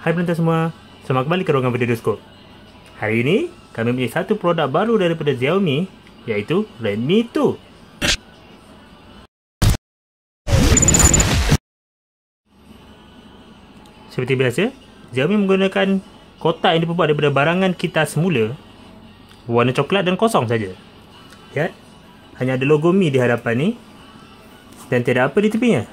Hai penonton semua, selamat kembali ke ruangan Videoskop. Hari ini, kami punya satu produk baru daripada Xiaomi, iaitu Redmi 2. Seperti biasa, Xiaomi menggunakan kotak yang diperbuat daripada barangan kita semula, warna coklat dan kosong saja. Lihat, hanya ada logo Mi di hadapan ni dan tidak apa di tepinya.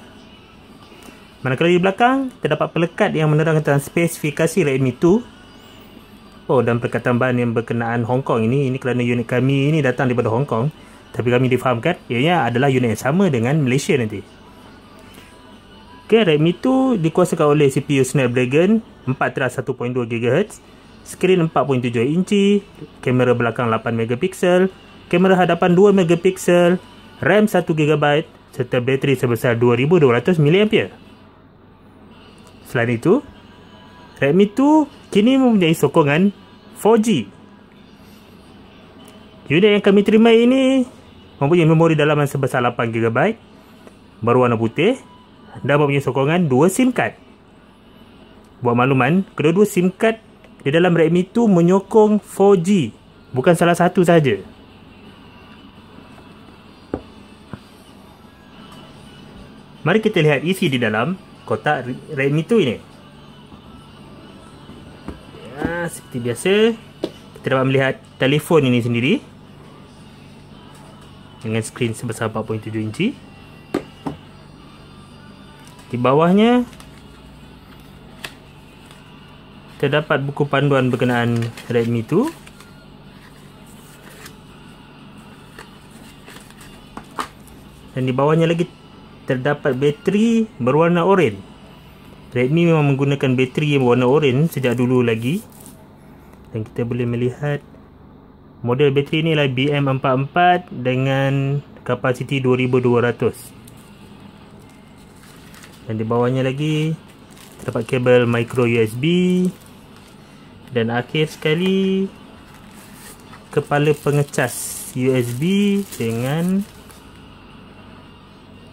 Manakala di belakang, terdapat pelekat yang menerangkan tentang spesifikasi Redmi 2. Oh, dan perkataan bahan yang berkenaan Hong Kong ini kerana unit kami ini datang daripada Hong Kong. Tapi kami difahamkan, ianya adalah unit yang sama dengan Malaysia nanti. Okay, Redmi 2 dikuasakan oleh CPU Snapdragon 4 teras 1.2 GHz, skrin 4.7 inci, kamera belakang 8 megapiksel, kamera hadapan 2 megapiksel, RAM 1 GB, serta bateri sebesar 2200 mAh. Selain itu, Redmi 2 kini mempunyai sokongan 4G. Unit yang kami terima ini mempunyai memori dalaman sebesar 8 GB, berwarna putih dan mempunyai sokongan 2 SIM card. Buat makluman, kedua-dua SIM card di dalam Redmi 2 menyokong 4G, bukan salah satu sahaja. Mari kita lihat isi di dalam kotak Redmi 2 ini. Ya, seperti biasa, kita dapat melihat telefon ini sendiri dengan skrin sebesar 4.7 inci. Di bawahnya terdapat buku panduan berkenaan Redmi 2. Dan di bawahnya lagi terdapat bateri berwarna oranye. Redmi memang menggunakan bateri yang berwarna oranye sejak dulu lagi. Dan kita boleh melihat model bateri ni adalah BM44 dengan kapasiti 2200. Dan di bawahnya lagi terdapat kabel micro USB. Dan akhir sekali kepala pengecas USB dengan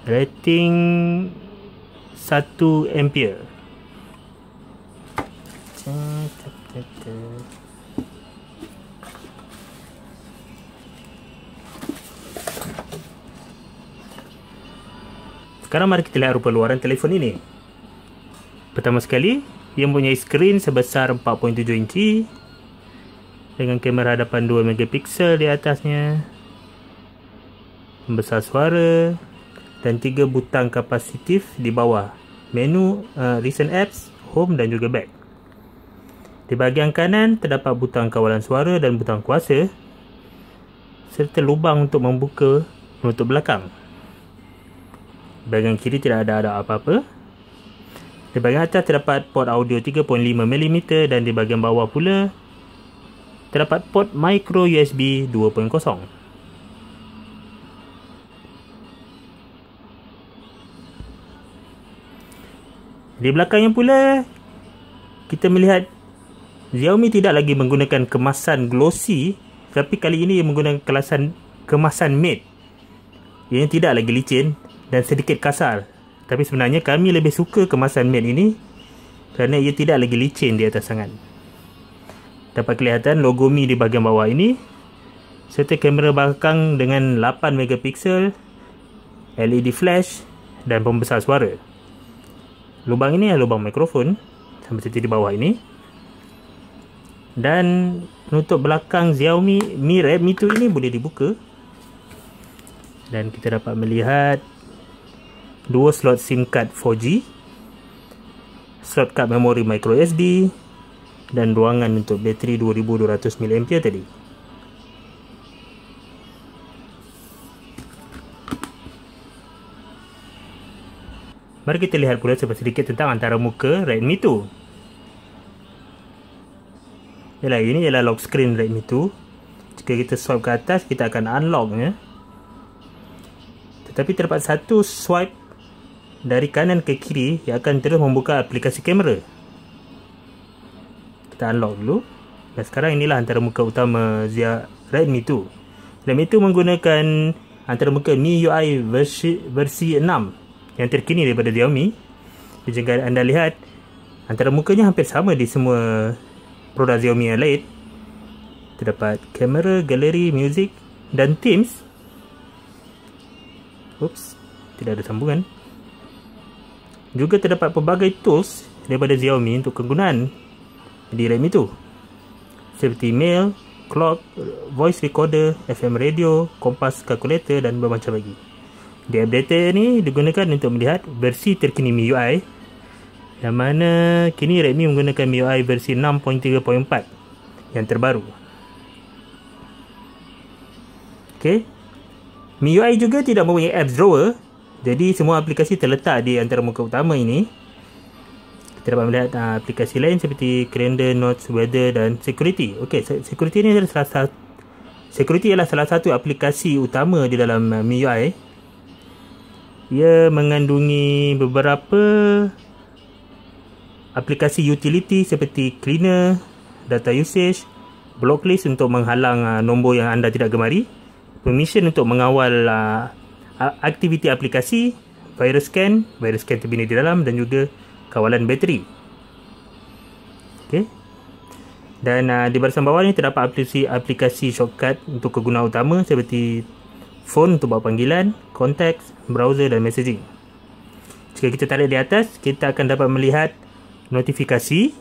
rating 1 ampere. Sekarang mari kita lihat rupa luaran telefon ini. Pertama sekali, ia mempunyai skrin sebesar 4.7 inci dengan kamera hadapan 2 megapiksel di atasnya, pembesar suara dan 3 butang kapasitif di bawah. Menu, recent apps, home dan juga back. Di bahagian kanan terdapat butang kawalan suara dan butang kuasa serta lubang untuk membuka penutup belakang. Di bahagian kiri tidak ada apa-apa. Di bahagian atas terdapat port audio 3.5mm dan di bahagian bawah pula terdapat port micro USB 2.0. Di belakangnya pula, kita melihat Xiaomi tidak lagi menggunakan kemasan glossy, tapi kali ini ia menggunakan kemasan matte. Ia tidak lagi licin dan sedikit kasar. Tapi sebenarnya kami lebih suka kemasan matte ini kerana ia tidak lagi licin di atas tangan. Dapat kelihatan logo Mi di bahagian bawah ini, serta kamera belakang dengan 8 megapiksel, LED flash dan pembesar suara. Lubang ini adalah lubang mikrofon, sama seperti di bawah ini. Dan penutup belakang Xiaomi Mi Redmi 2 ini boleh dibuka. Dan kita dapat melihat 2 slot SIM card 4G, slot card memori micro SD dan ruangan untuk bateri 2200 mAh tadi. Mari kita lihat pula sedikit tentang antarmuka Redmi 2. Yalah, ini ialah lock screen Redmi 2. Jika kita swipe ke atas, kita akan unlocknya. Tetapi terdapat satu swipe dari kanan ke kiri yang akan terus membuka aplikasi kamera. Kita unlock dulu. Dan sekarang inilah antarmuka utama Redmi 2. Redmi 2 menggunakan antarmuka MIUI versi 6 yang terkini daripada Xiaomi. Jika anda lihat, Antara mukanya hampir sama di semua produk Xiaomi yang lain. Terdapat kamera, galeri, muzik dan Teams. Oops, tidak ada sambungan. Juga terdapat pelbagai tools daripada Xiaomi untuk kegunaan di Redmi 2, seperti mail, clock, voice recorder, FM radio, kompas calculator dan bermacam lagi. Di updater ni digunakan untuk melihat versi terkini MIUI, yang mana kini Redmi menggunakan MIUI versi 6.3.4 yang terbaru. Okay. MIUI juga tidak mempunyai apps drawer, jadi semua aplikasi terletak di antara muka utama ini. Kita dapat melihat aplikasi lain seperti kalender, notes, weather dan security. Okey, security ini adalah salah satu aplikasi utama di dalam MIUI. Ia mengandungi beberapa aplikasi utility seperti cleaner, data usage, block list untuk menghalang nombor yang anda tidak gemari, permission untuk mengawal aktiviti aplikasi, virus scan terbina di dalam, dan juga kawalan bateri. Okay. Dan di barisan bawah ni terdapat aplikasi shortcut untuk kegunaan utama seperti phone untuk buat panggilan, contacts, browser dan messaging. Jika kita tarik di atas, kita akan dapat melihat notifikasi,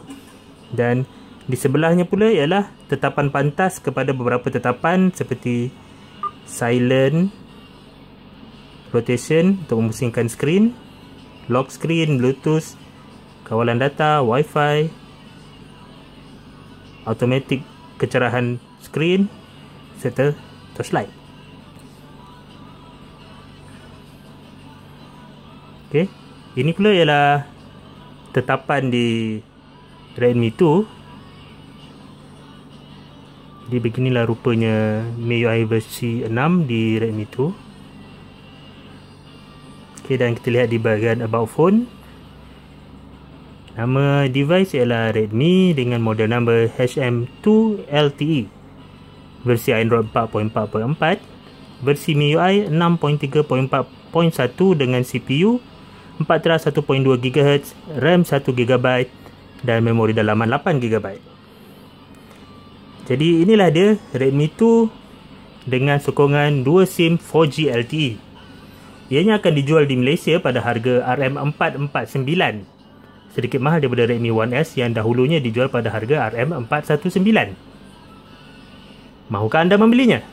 dan di sebelahnya pula ialah tetapan pantas kepada beberapa tetapan seperti silent, rotation untuk memusingkan skrin, lock screen, bluetooth, kawalan data, wifi, automatic kecerahan skrin serta torchlight. Okey, ini pula ialah tetapan di Redmi 2. Jadi beginilah rupanya MIUI versi 6 di Redmi 2. Okey, dan kita lihat di bahagian about phone. Nama device ialah Redmi dengan model number HM2 LTE. Versi Android 4.4.4. Versi MIUI 6.3.4.1 dengan CPU 4 teras 1.2 GHz, RAM 1GB dan memori dalaman 8GB. Jadi inilah dia Redmi 2 dengan sokongan 2 SIM 4G LTE. Ianya akan dijual di Malaysia pada harga RM449, sedikit mahal daripada Redmi 1S yang dahulunya dijual pada harga RM419. Mahukah anda membelinya?